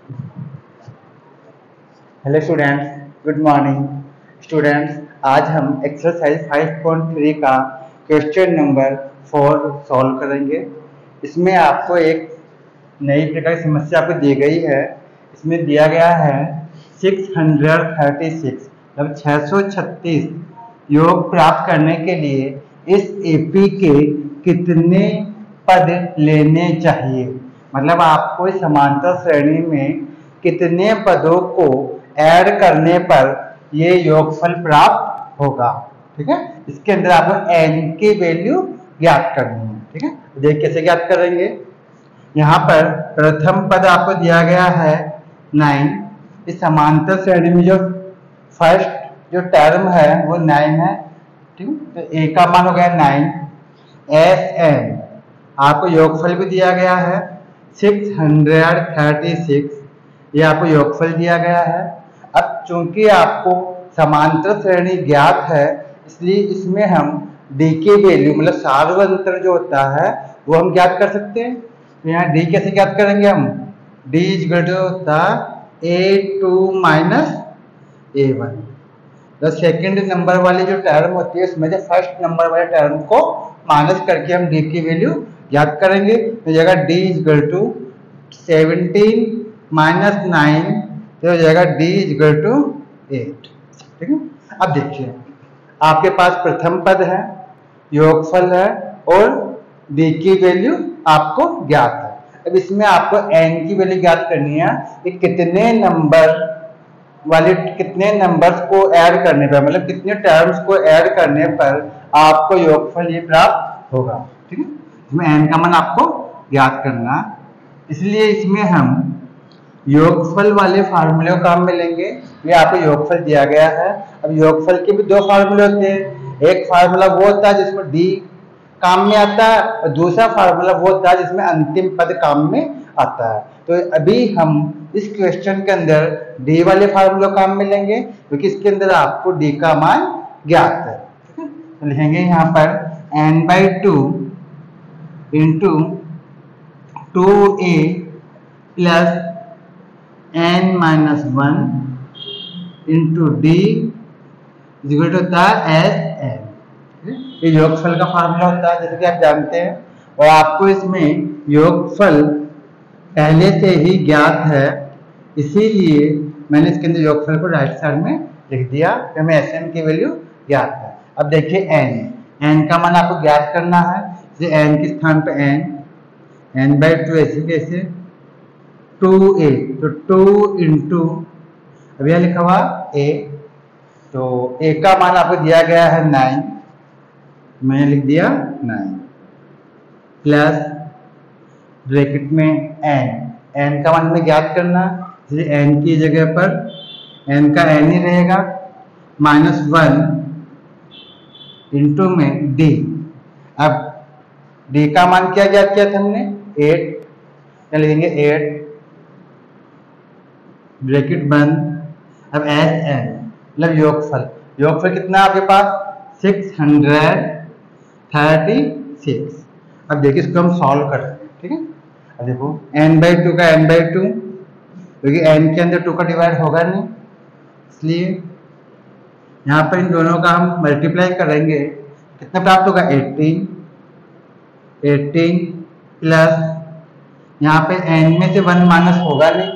Hello students, good morning. Students, आज हम exercise 5.3 का क्वेश्चन नंबर 4 सॉल्व करेंगे। इसमें आपको एक नई प्रकार की समस्या आपको दी गई है। इसमें दिया गया है 636 मतलब 636 योग प्राप्त करने के लिए इस एपी के कितने पद लेने चाहिए। मतलब आपको इस समांतर श्रेणी में कितने पदों को ऐड करने पर ये योगफल प्राप्त होगा। ठीक है, इसके अंदर आपको n की वैल्यू ज्ञात करनी है। ठीक है, देखिए कैसे ज्ञात करेंगे। यहाँ पर प्रथम पद आपको दिया गया है 9। इस समांतर श्रेणी में जो फर्स्ट जो टर्म है वो 9 है। ठीक है, तो a का मान हो गया 9। Sn आपको योगफल भी दिया गया है 636, ये आपको योगफल दिया गया है। अब चूंकि आपको समांतर श्रेणी ज्ञात है, इसलिए इसमें हम d की वैल्यू मतलब सार्वंतर जो होता है वो हम ज्ञात कर सकते हैं। तो यहाँ d कैसे ज्ञात करेंगे हम, d इक्वल होता a2 माइनस a1। तो सेकेंड नंबर वाली जो टर्म होती है उसमें से फर्स्ट नंबर वाले टर्म को माइनस करके हम d की वैल्यू ज्ञात करेंगे। तो जगह d इक्वल टू 17 माइनस 9, तो हो जाएगा d इक्वल टू 8। ठीक है, अब देखिए आपके पास प्रथम पद है, योगफल है और d की वैल्यू आपको ज्ञात है। अब इसमें आपको n की वैल्यू ज्ञात करनी है कि कितने नंबर्स को ऐड करने पर, मतलब कितने टर्म्स को ऐड करने पर आपको योगफल ये प्राप्त होगा। ठीक है, इसमें n का मान आपको ज्ञात करना, इसलिए इसमें हम योगफल वाले फार्मूले को काम में लेंगे। ये आपको योगफल दिया गया है। अब योगफल के भी दो फार्मूले होते हैं। एक फार्मूला वो होता है जिसमें d काम में आता है और दूसरा फार्मूला वो होता है जिसमें अंतिम पद काम में आता है। तो अभी हम इस क्वेश्चन के अंदर d वाले फार्मूला काम में लेंगे क्योंकि इसके अंदर आपको d का मान ज्ञात है। ठीक है, तो लिखेंगे यहाँ पर n/2 into 2a plus n-1 into d equal to होता है Sn। ये योगफल का फार्मूला होता है जैसे कि आप जानते हैं, और आपको इसमें योगफल पहले से ही ज्ञात है, इसीलिए मैंने इसके अंदर योगफल को राइट साइड में लिख दिया कि हमें Sn की वैल्यू ज्ञात है। अब देखिए n का मान आपको ज्ञात करना है, जैसे n के स्थान पर n/2 ऐसे कैसे 2a, तो 2 इंटू अब यह लिखा हुआ a, तो a का मान आपको दिया गया है 9, मैंने लिख दिया 9 प्लस ब्रैकेट में n का मान हमें ज्ञात करना, जैसे n की जगह पर n का n ही रहेगा, -1 इंटू में d। अब d का मान क्या ज्ञात किया था हमने 8, क्या लिखेंगे 8 ब्रैकेट बंद। अब Sn मतलब योगफल कितना आपके पास 636। अब देखिए इसको हम सॉल्व करते हैं। ठीक है, अब देखो n/2 का n/2, क्योंकि n के अंदर 2 का डिवाइड होगा नहीं, इसलिए यहाँ पर इन दोनों का हम मल्टीप्लाई करेंगे, कितना प्राप्त होगा 18 प्लस यहाँ पे n में से 1 माइनस होगा नहीं,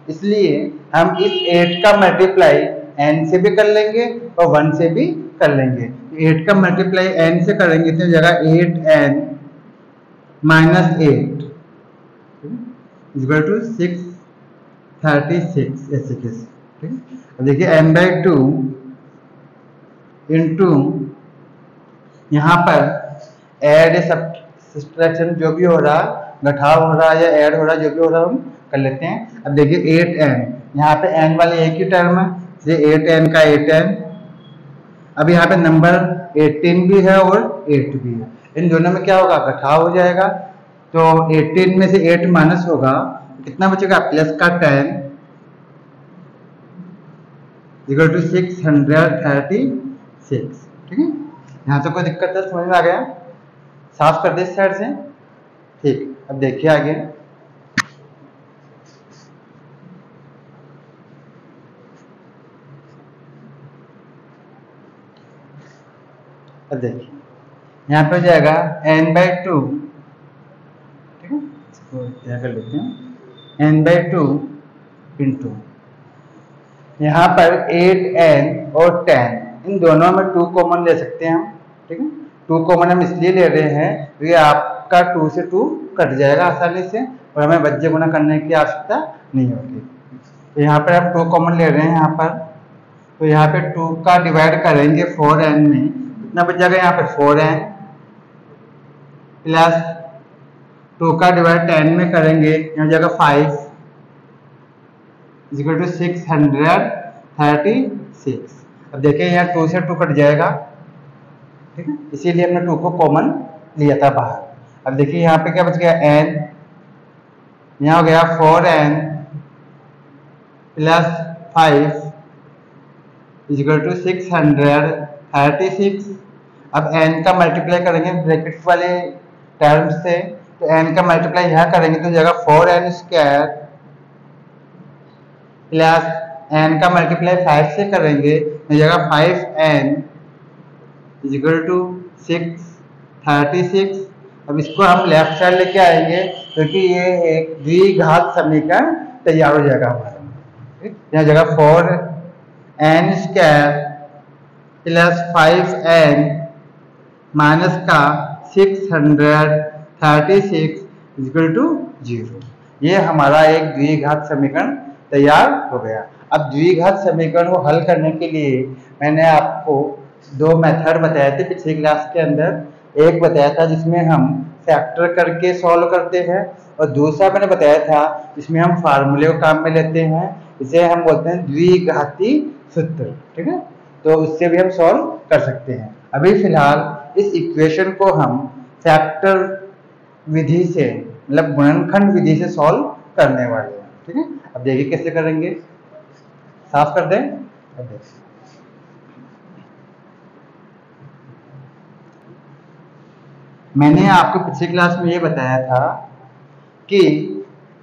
इसलिए हम इस 8 का मल्टीप्लाई n से भी कर लेंगे और 1 से भी कर लेंगे। 8 का मल्टीप्लाई n से करेंगे तो जगह 8n माइनस 8 इक्वल टू 636 ऐसे कैसे। ठीक है, अब देखिए n/2 इंटू यहाँ पर ऐड सब्ट्रैक्शन जो भी हो रहा, घटाव हो रहा या ऐड हो रहा, जो भी हो रहा हम कर लेते हैं। अब देखिए 8n, यहाँ पे n वाले एक ही टर्म है, जैसे 8n का 8n। अब यहाँ पे नंबर 18 भी है और 8 भी है, इन दोनों में क्या होगा घटाव हो जाएगा, तो 18 में से 8 माइनस होगा, कितना बचेगा प्लस का 10 इक्वल टू 636। ठीक है, यहाँ तो कोई दिक्कत है, समझ में आ गया, साफ कर दे इस साइड से। ठीक, अब देखिए आगे तो देखिए यहाँ पे हो जाएगा n/2, ठीक है, इसको यहाँ कर लेते हैं n/2 इंटू यहाँ पर 8n और 10, इन दोनों में 2 कॉमन ले सकते हैं हम, ठीक है। 2 कॉमन हम इसलिए ले रहे हैं क्योंकि आपका 2 से 2 कट जाएगा आसानी से और हमें बच्चे गुणा करने की आवश्यकता नहीं होगी। तो यहाँ पर हम 2 कॉमन ले रहे हैं यहाँ पर, तो यहाँ पे 2 का डिवाइड करेंगे 4n में, कितना बच जाएगा यहाँ पे 4n प्लस 2 का डिवाइड 10 में करेंगे, यहाँ जाएगा 5 इक्वल टू 636। अब देखिए यहाँ 2 से 2 कट जाएगा, ठीक है, इसीलिए हमने 2 को कॉमन लिया था बाहर। अब देखिए यहाँ पे क्या बच गया n, यहाँ हो गया 4n प्लस 5 इक्वल टू 636। अब n का मल्टीप्लाई करेंगे ब्रैकेट वाले टर्म से, तो n का मल्टीप्लाई यहाँ करेंगे तो जाएगा 4n स्क्वायर प्लस n का मल्टीप्लाई 5 से करेंगे तो जाएगा 5n इक्वल टू 636। अब इसको हम लेफ्ट साइड लेके आएंगे क्योंकि ये एक द्विघात समीकरण तैयार हो जाएगा हमारा। यहाँ जगह 4n square plus 5n minus का 636 इक्वल टू 0। ये हमारा एक द्विघात समीकरण तैयार हो गया। अब द्विघात समीकरण को हल करने के लिए मैंने आपको 2 मेथड बताए थे पिछली क्लास के अंदर। एक बताया था जिसमें हम फैक्टर करके सॉल्व करते हैं और दूसरा मैंने बताया था जिसमें हम फार्मूले को काम में लेते हैं, इसे हम बोलते हैं द्विघाती सूत्र, ठीक है। तो उससे भी हम सॉल्व कर सकते हैं। अभी फिलहाल इस इक्वेशन को हम फैक्टर विधि से, मतलब गुणनखंड विधि से सॉल्व करने वाले हैं, ठीक है। अब देखिए कैसे करेंगे, साफ कर दें। अब देखिए मैंने आपको पिछली क्लास में ये बताया था कि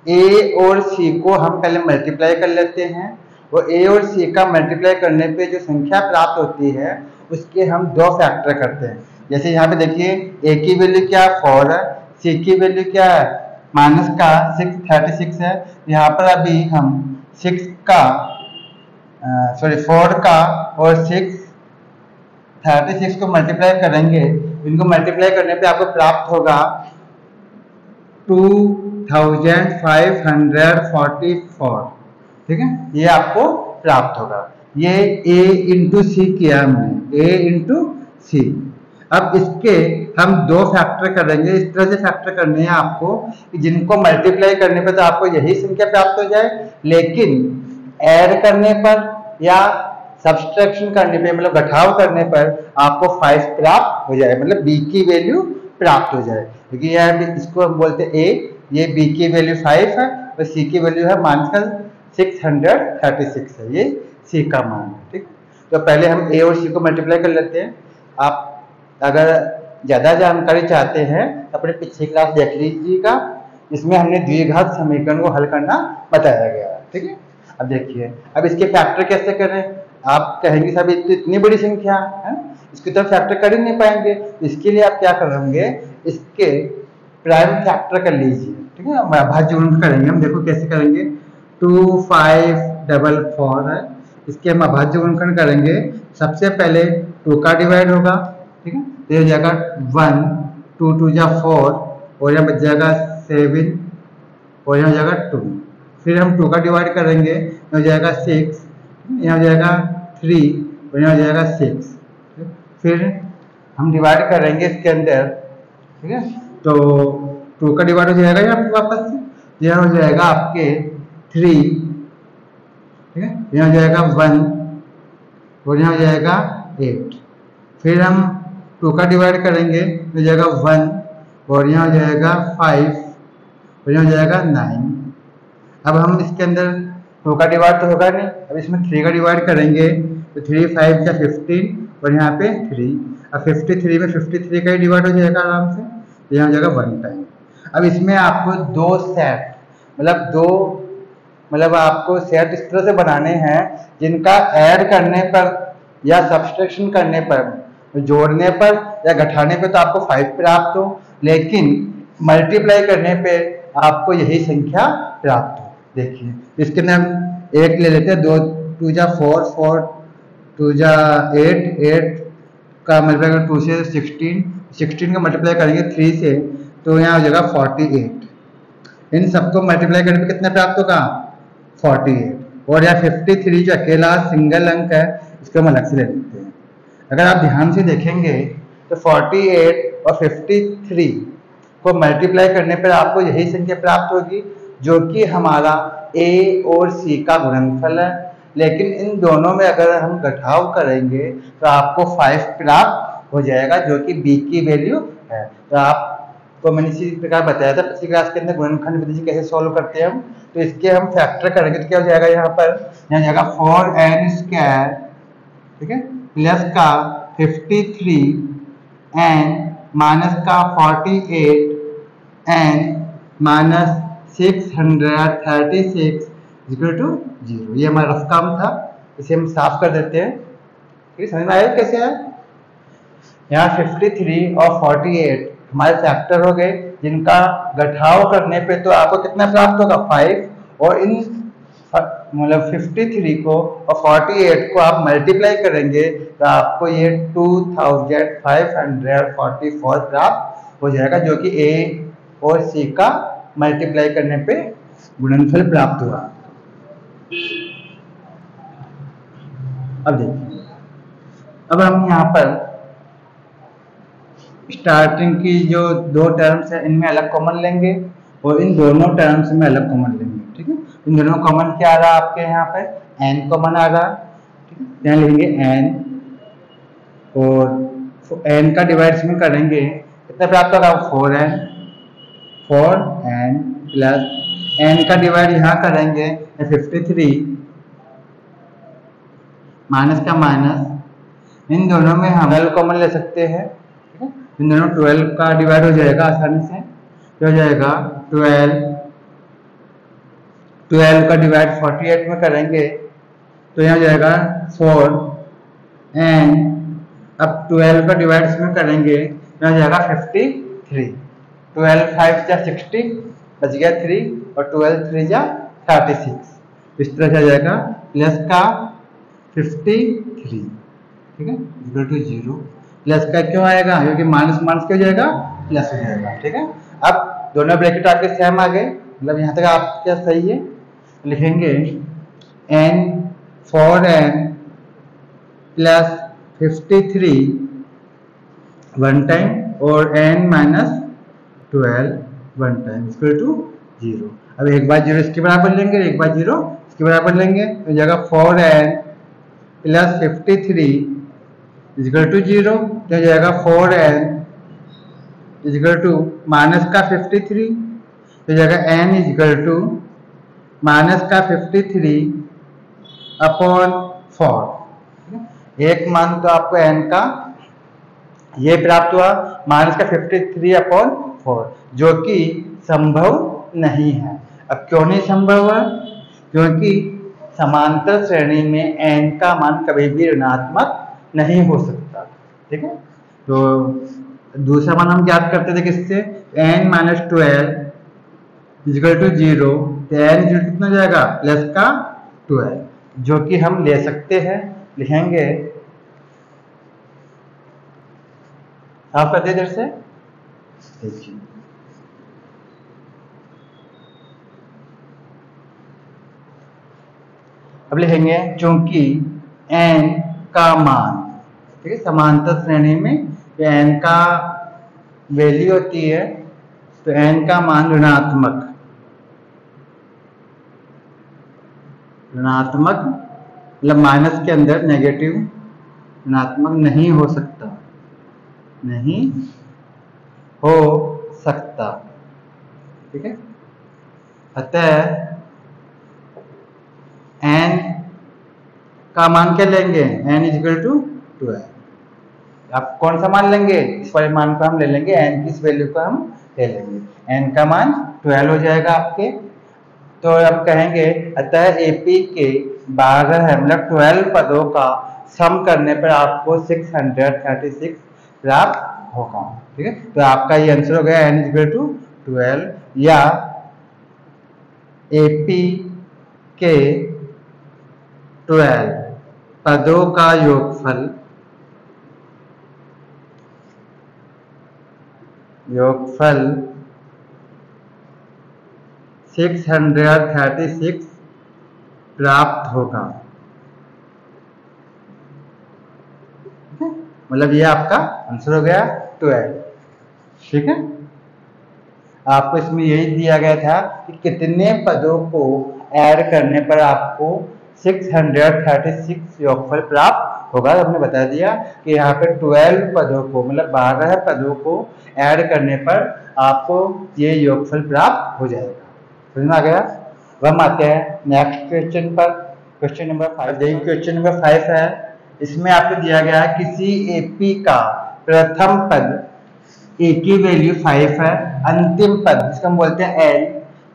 a और c को हम पहले मल्टीप्लाई कर लेते हैं और a और c का मल्टीप्लाई करने पे जो संख्या प्राप्त होती है उसके हम 2 फैक्टर करते हैं। जैसे यहाँ पे देखिए a की वैल्यू क्या 4 है, c की वैल्यू क्या है माइनस का 636 है। यहाँ पर अभी हम 4 का और 636 को मल्टीप्लाई करेंगे। इनको मल्टीप्लाई करने पे आपको प्राप्त होगा 2544, ठीक है, ये आपको प्राप्त होगा। ये a इंटू सी किया हमने, a इंटू सी। अब इसके हम 2 फैक्टर करेंगे। इस तरह से फैक्टर करने हैं आपको कि जिनको मल्टीप्लाई करने पर तो आपको यही संख्या प्राप्त हो जाए, लेकिन ऐड करने पर या सब्सट्रैक्शन करने पे, मतलब घटाव करने पर आपको 5 प्राप्त हो जाए, मतलब b की वैल्यू प्राप्त हो जाए। क्योंकि यह इसको हम बोलते हैं a, ये b की वैल्यू 5 है और c की वैल्यू है माइनस 636 है, ये c का मान है, ठीक। तो पहले हम a और c को मल्टीप्लाई कर लेते हैं। आप अगर ज्यादा जानकारी चाहते हैं तो अपने पिछली क्लास देख लीजिएगा, इसमें हमने द्विघात समीकरण को हल करना बताया गया है, ठीक है। अब देखिए अब इसके फैक्टर कैसे करें। आप कहेंगे साहब इतनी बड़ी संख्या है, इसकी तो फैक्टर कर ही नहीं पाएंगे। इसके लिए आप क्या करेंगे, इसके प्राइम फैक्टर कर लीजिए, ठीक है। भाज्य गुणन करेंगे हम, देखो कैसे करेंगे। 2544 है, इसके हम अभाज्य गुणनखंड करेंगे। सबसे पहले 2 का डिवाइड होगा, ठीक है, तो हो जाएगा 1, 2 2 जा 4 और यहाँ बच जाएगा 7 और यहाँ हो जाएगा 2। फिर हम 2 का डिवाइड करेंगे, हो जाएगा 6, यहाँ हो जाएगा 3 और यहाँ हो जाएगा 6। फिर हम डिवाइड करेंगे इसके अंदर, ठीक है, तो 2 का डिवाइड हो जाएगा यहाँ वापस से, यहाँ हो जाएगा आपके 3, ठीक है, यहाँ हो जाएगा 1 और यहाँ हो जाएगा 8। फिर हम 2 का डिवाइड करेंगे, हो जाएगा 1 और यहाँ हो जाएगा 5 और यहाँ हो जाएगा 9। अब हम इसके अंदर 2 का डिवाइड तो होगा नहीं, अब इसमें 3 का डिवाइड करेंगे तो 3 5 या 15 और यहाँ पे 3। अब 53 में 53 का ही डिवाइड हो जाएगा आराम से, तो यहाँ हो जाएगा 1 टाइम। अब इसमें आपको 2 सेट, मतलब आपको सेट इस तरह से बनाने हैं जिनका ऐड करने पर या सब्सट्रैक्शन करने पर जोड़ने पर या घटाने पे तो आपको 5 प्राप्त हो, लेकिन मल्टीप्लाई करने पे आपको यही संख्या प्राप्त हो। देखिए इसके अंदर हम एक ले लेते हैं, 2 2 जा 4, 4 2 जा 8, 8 का मल्टीप्लाई करें 2 से 16, 16 का मल्टीप्लाई करेंगे 3 से तो यहाँ हो जाएगा 48। इन सबको मल्टीप्लाई करने पे कितना प्राप्त होगा 48। और यहाँ 53 जो अकेला सिंगल अंक है इसको हम अलग से ले लेते हैं। अगर आप ध्यान से देखेंगे तो 48 और 53 को मल्टीप्लाई करने पर आपको यही संख्या प्राप्त होगी जो कि हमारा a और c का गुणनफल है। लेकिन इन दोनों में अगर हम घटाव करेंगे तो आपको 5 प्राप्त हो जाएगा जो कि b की वैल्यू है। तो आपको मैंने इसी प्रकार बताया था पिछली क्लास के अंदर गुणनखंड विधि कैसे सॉल्व करते हैं हम। तो इसके हम फैक्टर करेंगे तो क्या हो जाएगा, यहाँ जाएगा 4n², ठीक है, प्लस का 53 n माइनस का 48 n माइनस 636 इक्वल टू 0। ये हमारा रफ काम था, इसे हम साफ कर देते हैं। ठीक है, समझ में आया कैसे है। यहाँ 53 और 48 हमारे फैक्टर हो गए जिनका घटाव करने पे तो आपको कितना प्राप्त होगा 5। और इन मतलब 53 को और 48 को आप मल्टीप्लाई करेंगे तो आपको ये 2544 प्राप्त हो जाएगा जो कि a और c का मल्टीप्लाई करने पे गुणनफल प्राप्त हुआ। अब देखिए, अब हम यहाँ पर स्टार्टिंग की जो 2 टर्म्स है इनमें अलग कॉमन लेंगे और इन दोनों टर्म्स में अलग कॉमन लेंगे। ठीक है, इन दोनों कॉमन क्या आ रहा है आपके यहाँ पे n कॉमन आ रहा है। ठीक है, यहाँ लेंगे n और n का डिवाइड में करेंगे कितना प्राप्त होगा 4n प्लस n का डिवाइड यहाँ करेंगे 53 माइनस का माइनस, इन दोनों में हम 12 कॉमन ले सकते हैं। ठीक है, इन दोनों 12 का डिवाइड हो जाएगा आसानी से, तो हो जाएगा 12 का डिवाइड 48 में करेंगे तो यहाँ हो जाएगा 4n। अब 12 का डिवाइड इसमें करेंगे तो यहाँ जाएगा 53। 12 5 जा 60 बच गया 3 और 12 3 जा 36। इस तरह से आ जाएगा प्लस का 53। ठीक है, इक्वल टू 0। प्लस का क्यों आएगा क्योंकि माइनस माइनस क्या हो जाएगा प्लस हो जाएगा। ठीक है, अब दोनों ब्रैकेट आपके सेम आ गए, मतलब यहाँ तक आप क्या सही है। लिखेंगे n 4n plus 53 one time और n minus 12 one time equal to 0। अब एक बार 0 इसके बराबर लेंगे, एक बार 0 इसके बराबर लेंगे तो जगह 4n प्लस 53 इक्वल टू 0 तो जाएगा 4n इक्वल टू माइनस का 53 तो जाएगा n इक्वल टू माइनस का 53 अपॉन 4। एक मान तो आपको n का ये प्राप्त हुआ, माइनस का 53 अपॉन 4 जो कि संभव नहीं है। अब क्यों नहीं संभव है, क्योंकि समांतर श्रेणी में n का मान कभी भी ऋणात्मक नहीं हो सकता। ठीक है, तो दूसरा मान हम ज्ञात करते थे किससे, n माइनस 12 इक्वल टू 0, तो n कितना जाएगा प्लस का 12 जो कि हम ले सकते हैं। लिखेंगे आप करते इधर से देखिए, अब लिखेंगे चूंकि n का मान, ठीक है, समांतर श्रेणी में n का वैल्यू होती है तो n का मान ऋणात्मक मतलब माइनस के अंदर नेगेटिव ऋणात्मक नहीं हो सकता, नहीं हो सकता। ठीक है, अतः n का मान क्या लेंगे, n इक्वल टू 12। आप कौन सा मान लेंगे, इस वाले मान को हम ले लेंगे, n की इस वैल्यू को हम ले लेंगे, n का मान 12 हो जाएगा आपके। तो अब कहेंगे अतः AP के 12 मतलब 12 पदों का सम करने पर आपको 636 प्राप्त होगा। ठीक है, तो आपका ये आंसर हो गया n इक्वल टू 12 या AP के 12 पदों का योगफल 636 प्राप्त होगा। मतलब ये आपका आंसर हो गया 12। ठीक है, आपको इसमें यही दिया गया था कि कितने पदों को ऐड करने पर आपको 636 योगफल प्राप्त होगा। हमने बता दिया कि यहाँ पे 12 पदों को मतलब 12 पदों को ऐड करने पर आपको ये योगफल प्राप्त हो जाएगा। समझ में आ गया। अब हम आते हैं नेक्स्ट क्वेश्चन पर, क्वेश्चन नंबर 5। देखिए क्वेश्चन नंबर 5 है, इसमें आपको दिया गया है किसी एपी का प्रथम पद ए की वैल्यू 5 है, अंतिम पद जिसको हम बोलते हैं एल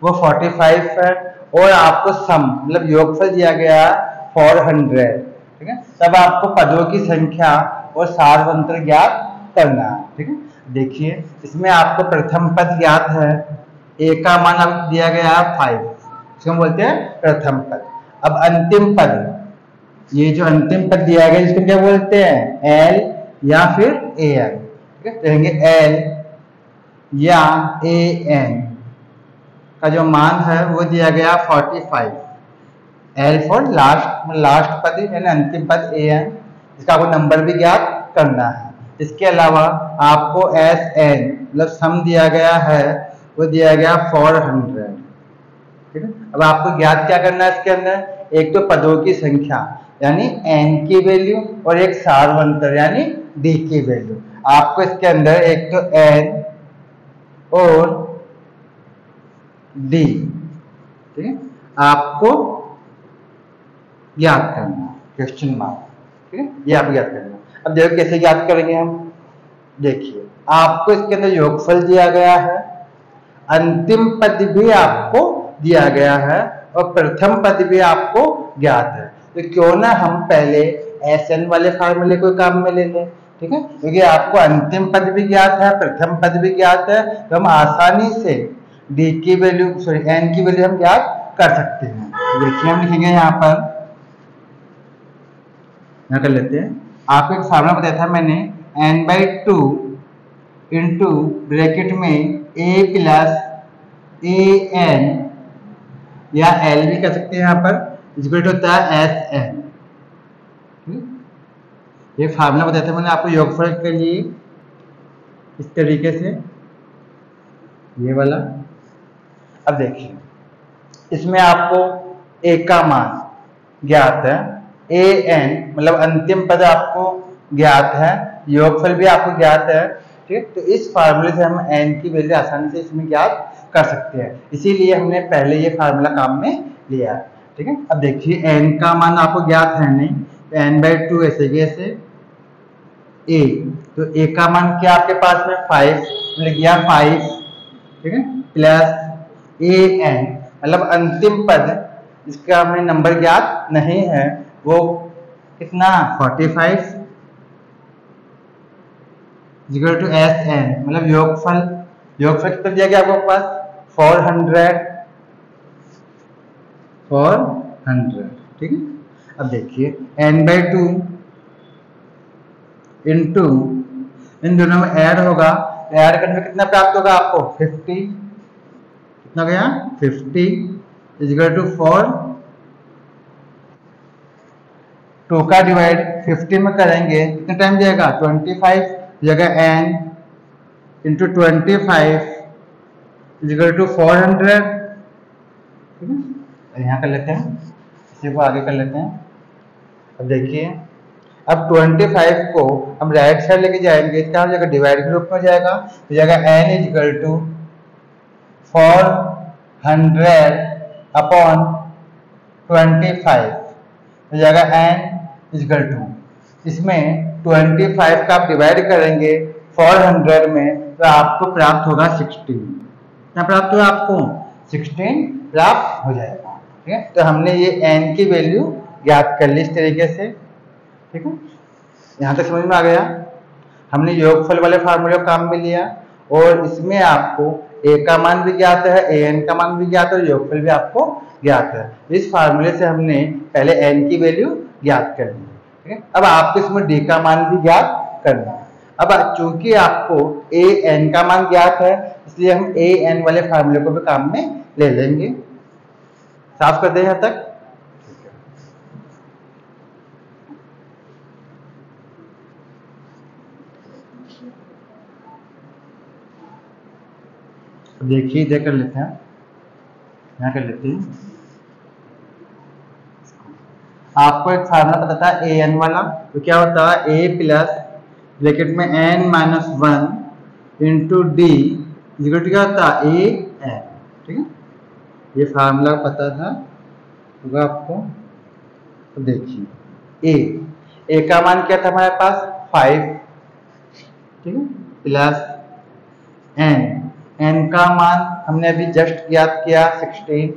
वो 45 है और आपको सम मतलब योगफल दिया गया 400। ठीक है, तब आपको पदों की संख्या और सारवंतर ज्ञात करना है। ठीक है, देखिए इसमें आपको प्रथम पद ज्ञात है, ए का मान आपको दिया गया है 5, इसको हम बोलते हैं प्रथम पद। अब अंतिम पद, ये जो अंतिम पद दिया गया इसको क्या बोलते हैं एल या फिर ए एन। ठीक है, कहेंगे एल या ए एन का जो मान है वो दिया गया 45, एल फॉर लास्ट पद यानी अंतिम पद ए एन, इसका आपको नंबर भी ज्ञात करना है। इसके अलावा आपको एस एन मतलब सम दिया गया है वो दिया गया 400। ठीक है, अब आपको ज्ञात क्या करना है इसके अंदर, एक तो पदों की संख्या यानी n की वैल्यू और एक सारवंतर यानी d की वैल्यू। आपको इसके अंदर एक तो n और d, ठीक है, आपको ज्ञात करना क्वेश्चन मार्क। ठीक है, ये आप ज्ञात करना। अब देखो कैसे ज्ञात करेंगे हम। देखिए आपको इसके अंदर योगफल दिया गया है, अंतिम पद भी आपको दिया गया है और प्रथम पद भी आपको ज्ञात है। तो क्यों ना हम पहले एसएन वाले फार्मूले को काम में ले लें। ठीक है, क्योंकि आपको अंतिम पद भी ज्ञात है प्रथम पद भी ज्ञात है, तो हम आसानी से डी की वैल्यू सॉरी एन की वैल्यू हम ज्ञात कर सकते हैं। देखिए हम लिखेंगे यहाँ कर लेते हैं। आपको एक फार्मूला बताया था मैंने, n/2 इंटू ब्रैकेट में a प्लस ए एन या एल भी कर सकते हैं यहाँ पर, इक्वल टू होता है एस एन। ये फार्मूला बताया था मैंने आपको योगफल के लिए इस तरीके से, ये वाला। अब देखिए इसमें आपको ए का मान ज्ञात है, ए एन मतलब अंतिम पद आपको ज्ञात है, योगफल भी आपको ज्ञात है। ठीक, तो इस फार्मूले से हम एन की वैल्यू आसानी से इसमें ज्ञात कर सकते हैं, इसीलिए हमने पहले ये फार्मूला काम में लिया। ठीक है, अब देखिए एन का मान आपको ज्ञात है नहीं, तो n/2 ऐसे कैसे ए, तो ए का मान क्या आपके पास में 5 लिख गया 5। ठीक है, प्लस ए एन मतलब अंतिम पद इसका हमें नंबर ज्ञात नहीं है, वो कितना 45 इक्वल टू एस एन मतलब योगफल कितना दिया गया आपको पास 400। ठीक है, अब देखिए n/2 इंटू इन दोनों में ऐड होगा, ऐड करने में कितना प्राप्त होगा आपको 50, कितना गया 50 इक्वल टू 4। 2 का डिवाइड 50 में करेंगे कितना टाइम जाएगा 25 जगह n इंटू 25 इक्वल टू 400। ठीक है, यहाँ कर लेते हैं, इसी को आगे कर लेते हैं। अब देखिए अब 25 को हम राइट साइड लेके जाएंगे, इसका जगह डिवाइड के रूप में जाएगा, तो जगह n इक्वल टू 400 अपॉन 25 तो जगह n इक्वल टू, इसमें 25 का आप डिवाइड करेंगे 400 में तो आपको प्राप्त होगा 16। क्या प्राप्त होगा आपको 16 प्राप्त हो जाएगा। ठीक है, तो हमने ये n की वैल्यू ज्ञात कर ली इस तरीके से। ठीक है, यहाँ तक समझ में आ गया। हमने योगफल वाले फार्मूले को काम में लिया और इसमें आपको a का मान भी ज्ञात है, an का मान भी ज्ञात है और योगफल भी आपको ज्ञात है। इस फार्मूले से हमने पहले n की वैल्यू ज्ञात कर ली। ठीक है, अब आपको इसमें d का मान भी ज्ञात करना है। अब चूंकि आपको a n का मान ज्ञात है इसलिए हम a n वाले फार्मूले को भी काम में ले लेंगे। साफ कर दें यहाँ तक। देखिए इधर कर लेते हैं, यहाँ कर लेते हैं। आपको एक फार्मूला पता था ए एन वाला, तो क्या होता है ए प्लस ब्रैकेट में एन माइनस 1 इंटू डी क्या होता है ए एन। ठीक है, ये फार्मूला पता था होगा आपको। तो देखिए ए का मान क्या था हमारे पास 5, ठीक है, प्लस एन का मान हमने अभी जस्ट ज्ञात किया 16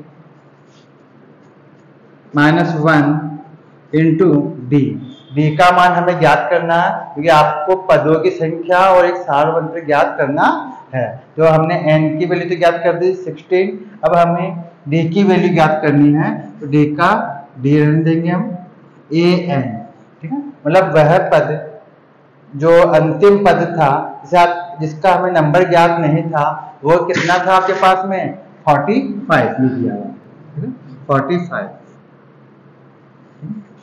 माइनस 1 इंटू डी का मान हमें ज्ञात करना है क्योंकि आपको पदों की संख्या और एक सारवंत्र ज्ञात करना है। तो हमने n की वैल्यू तो ज्ञात कर दी 16, अब हमें d की वैल्यू ज्ञात करनी है। तो d का d रहने देंगे हम an। ठीक है, मतलब वह पद जो अंतिम पद था जिसका हमें नंबर ज्ञात नहीं था वो कितना था आपके पास में 45 लिख दिया हुआ, 45।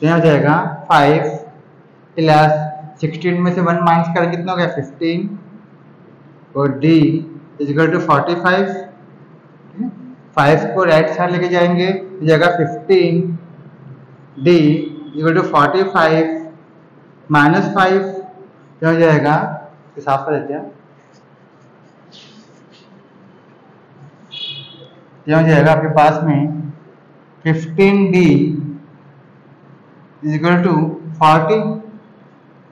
यहाँ हो जाएगा 5 प्लस 16 में से 1 माइनस करें कितना हो गया 15 और d इक्वल टू 45। 5 को राइट साइड लेके जाएंगे तो जाएगा 15 d इक्वल टू 45 माइनस 5 क्या हो जाएगा, साफ कर देते हैं। क्या हो जाएगा आपके पास में 15d इक्वल टू 40।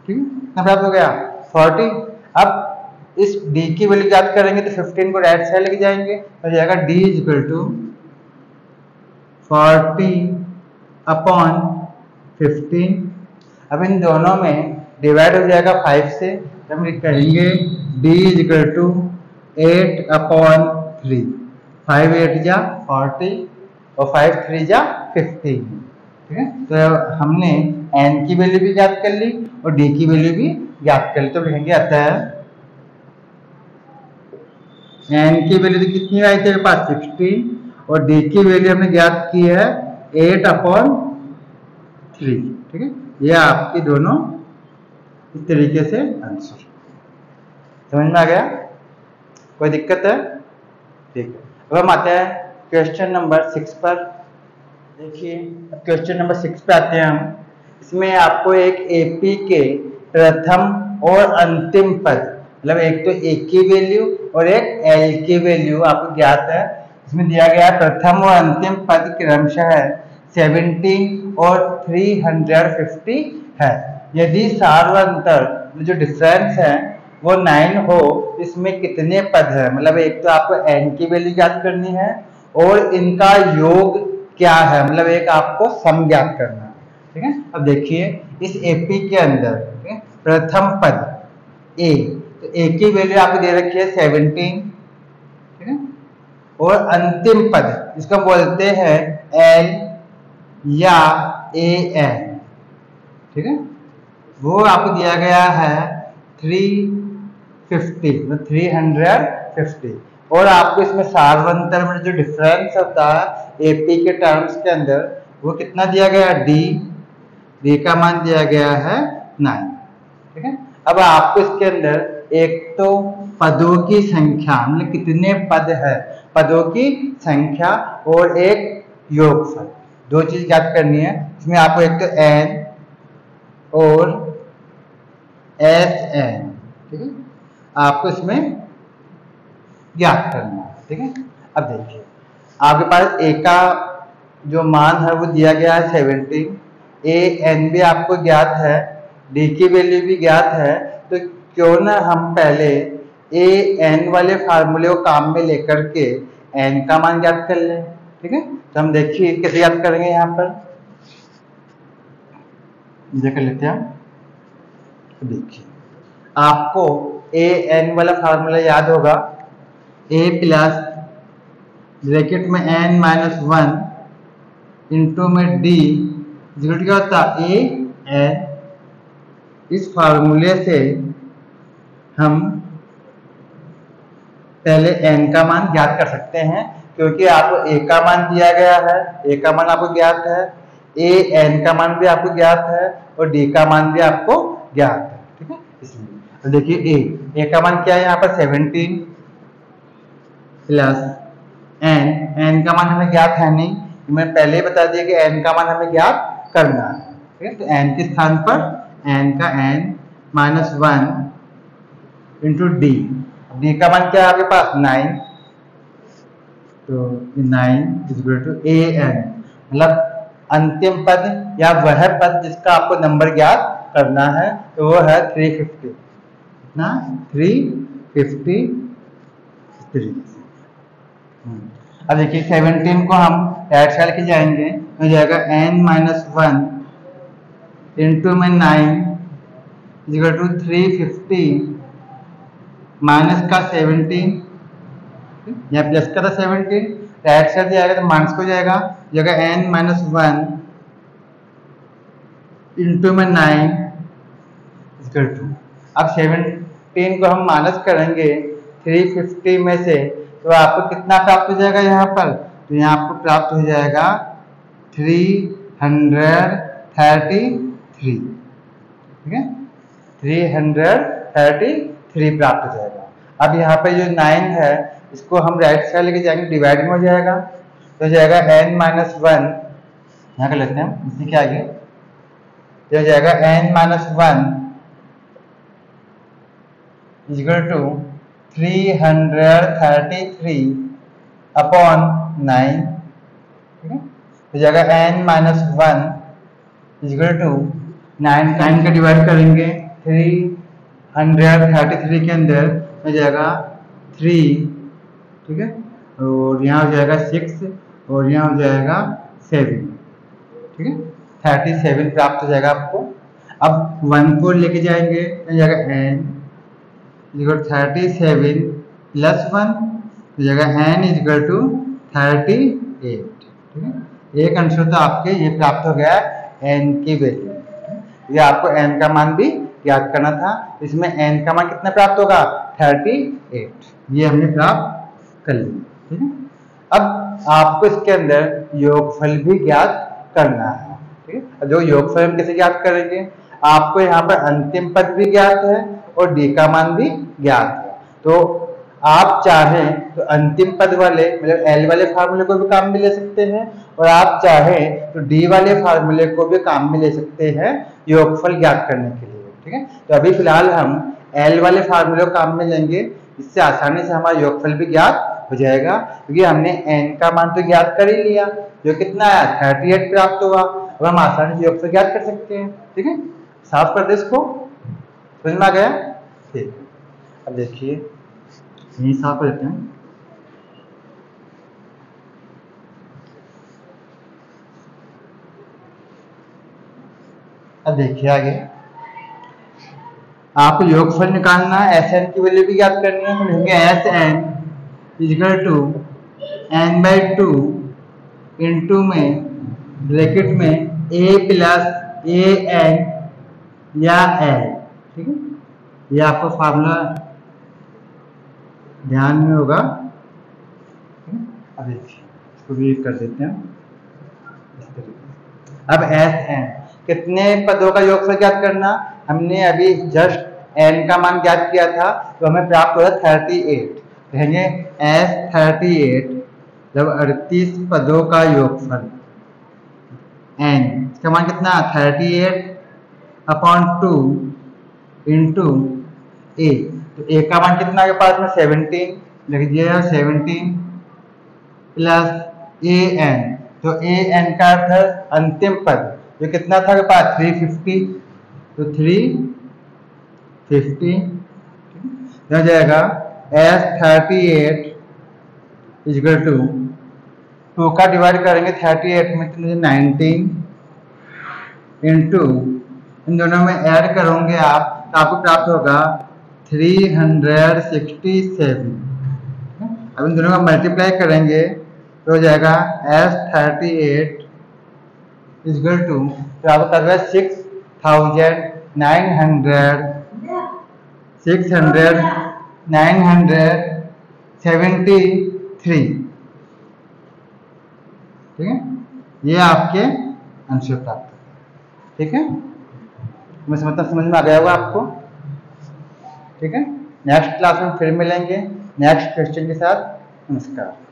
ठीक है, कितना प्राप्त हो गया 40। अब इस d की वैल्यू ज्ञात करेंगे तो 15 को राइट साइड लेके जाएंगे तो जाएगा d इक्वल टू 40 अपॉन 15। अब इन दोनों में डिवाइड हो जाएगा 5 से, हम करेंगे d इक्वल टू 8 अपॉन 3। 5 8 जा 40 और 5 3 जा 15। ठीक है, तो हमने n की वैल्यू भी ज्ञात कर ली और d की वैल्यू भी ज्ञात कर ली। तो लिखेंगे अतः n की वैल्यू तो कितनी आई थी पास 16 और d की वैल्यू हमने ज्ञात की है 8 अपॉन 3। ठीक है, ये आपकी दोनों इस तरीके से आंसर समझ में आ गया, कोई दिक्कत है? ठीक है, अब हम आते हैं क्वेश्चन नंबर 6 पर। देखिए अब क्वेश्चन नंबर 6 पे आते हैं हम। इसमें आपको एक एपी के प्रथम और अंतिम पद, मतलब एक तो ए की वैल्यू और एक एल की वैल्यू आपको ज्ञात है। इसमें दिया गया प्रथम और अंतिम पद क्रमशः 70 और 350 है। यदि सार्वंतर जो डिफरेंस है वो 9 हो, इसमें कितने पद है? मतलब एक तो आपको n की वैल्यू ज्ञात करनी है और इनका योग क्या है, मतलब एक आपको सम ज्ञात करना है। ठीक है, अब देखिए इस एपी के अंदर प्रथम पद a, तो a की वैल्यू आपको दे रखी है 17। ठीक है, और अंतिम पद जिसको बोलते हैं l या an, ठीक है, वो आपको दिया गया है 350, मतलब 350। और आपको इसमें सार्वंतर में जो डिफरेंस होता है एपी के टर्म्स के अंदर वो कितना दिया गया है d का मान दिया गया है 9। ठीक है, अब आपको इसके अंदर एक तो पदों की संख्या, मतलब कितने पद है, पदों की संख्या और एक योगफल, दो चीज ज्ञात करनी है। इसमें आपको एक तो n और Sn, ठीक है, आपको इसमें ज्ञात करना है। ठीक है, अब देखिए आपके पास a का जो मान है वो दिया गया है 17, an भी आपको ज्ञात है, d की वैल्यू भी ज्ञात है। तो क्यों ना हम पहले an वाले फार्मूले को काम में लेकर के n का मान ज्ञात कर लें। ठीक है, तो हम देखिए कैसे ज्ञात करेंगे। यहाँ पर देख लेते हैं। देखिए आपको ए एन वाला फार्मूला याद होगा, ए प्लस ब्रैकेट में एन माइनस वन इंटू में डी इक्वल क्या होता है ए एन। इस फार्मूले से हम पहले n का मान ज्ञात कर सकते हैं, क्योंकि आपको a का मान दिया गया है, a का मान आपको ज्ञात है, a n का मान भी आपको ज्ञात है और d का मान भी आपको ज्ञात है, ठीक है। इसलिए तो देखिए a का मान क्या है यहाँ पर 17 प्लस n का मान हमें ज्ञात है नहीं, मैंने पहले ही बता दिया कि n का मान हमें ज्ञात करना है, ठीक है। तो n के स्थान पर n का n minus one into D, D का मान क्या है आपके पास 9, तो 9 इक्वल टू ए एन, मतलब अंतिम पद या वह पद जिसका आपको नंबर ज्ञात करना है, तो वो है 350 ना 353। अब देखिए 17 को हम राइट साइड के जाएंगे तो जाएगा n माइनस वन इंटू में 9 इक्वल टू 350 माइनस का 17 या प्लस का था 17, राइट साइड जाएगा तो माइनस को जाएगा, जगह n माइनस वन इंटू में 9 इक्वल टू, अब 17 को हम माइनस करेंगे 350 में से, तो आपको कितना प्राप्त हो जाएगा यहाँ पर, तो यहाँ आपको प्राप्त हो जाएगा 333, ठीक है 333 प्राप्त हो जाएगा। अब यहाँ पे जो 9 है इसको हम राइट साइड लेके जाएंगे, डिवाइड में हो जाएगा, तो जाएगा n माइनस वन, यहाँ कर लेते हैं इसी के आगे, तो जाएगा n minus one equal to 333 upon 9, ठीक है। तो जाएगा n minus one equal to 9 का डिवाइड करेंगे 333 के अंदर हो जाएगा 3, ठीक है, और यहाँ हो जाएगा 6 और यहाँ हो जाएगा 7, ठीक है 37 प्राप्त हो जाएगा आपको। अब 1 को लेके जाएंगे तो जाएगा n इक्वल 37 प्लस 1, तो जाएगा n इक्वल टू 38, ठीक है। एक आंसर तो आपके ये प्राप्त हो गया n की वैल्यू, ये आपको n का मान भी याद करना था, इसमें n का मान कितना प्राप्त होगा 38, ये हमने प्राप्त कर लिया, ठीक है। अब आपको इसके अंदर योगफल भी ज्ञात करना है, ठीक है। जो योगफल हम कैसे ज्ञात करेंगे, आपको यहाँ पर अंतिम पद भी ज्ञात है और d का मान भी ज्ञात है, तो आप चाहें तो अंतिम पद वाले मतलब l वाले फार्मूले को भी काम में ले सकते हैं और आप चाहें तो d वाले फार्मूले को भी काम में ले सकते हैं योगफल ज्ञात करने के लिए, ठीक है। तो अभी फिलहाल हम l वाले फार्मूले को काम में लेंगे, इससे आसानी से हमारा योगफल भी ज्ञात हो जाएगा, क्योंकि हमने n का मान तो ज्ञात कर ही लिया, जो कितना आया 38 प्राप्त हुआ, अब हम आसानी से योगफल ज्ञात कर सकते हैं, ठीक है। साफ कर दे इसको, समझ में आ गया, ठीक। अब देखिए यही साफ कर देते हैं। अब देखिए आगे आपको योगफल निकालना है, एस एन की वैल्यू भी ज्ञात करनी है, तो लिखेंगे S N equal to n by two into में ब्रैकेट में a प्लस ए एन या l, ठीक है। ये आपको फार्मूला ध्यान में होगा, अब देखिए इसको भी कर देते हैं इस तरीके। अब एस एन कितने पदों का योगफल ज्ञात करना, हमने अभी जस्ट n का मान ज्ञात किया था, तो हमें प्राप्त हो रहा 38, कहेंगे एस 38 जब 38 पदों का योगफल n, इसका मान कितना 38 अपॉन 2 इंटू a, तो a का मान कितना के पास में 17, लिख दिया 17 प्लस ए एन, तो ए एन का अर्थ है अंतिम पद, जो कितना था के पास 350, तो 350 हो जाएगा एस 38 इक्वल टू 2 का डिवाइड करेंगे 38 में तो मुझे 19 इंटू इन दोनों में ऐड करोगे आप तो आपको प्राप्त होगा 367। अब इन दोनों का मल्टीप्लाई करेंगे तो हो जाएगा S38 इक्वल टू, तो आपको करना 6,973। ठीक है, ये आपके आंसर प्राप्त। ठीक है, मैं समझ में आ गया होगा आपको। ठीक है, नेक्स्ट क्लास में फिर मिलेंगे नेक्स्ट क्वेश्चन के साथ। नमस्कार।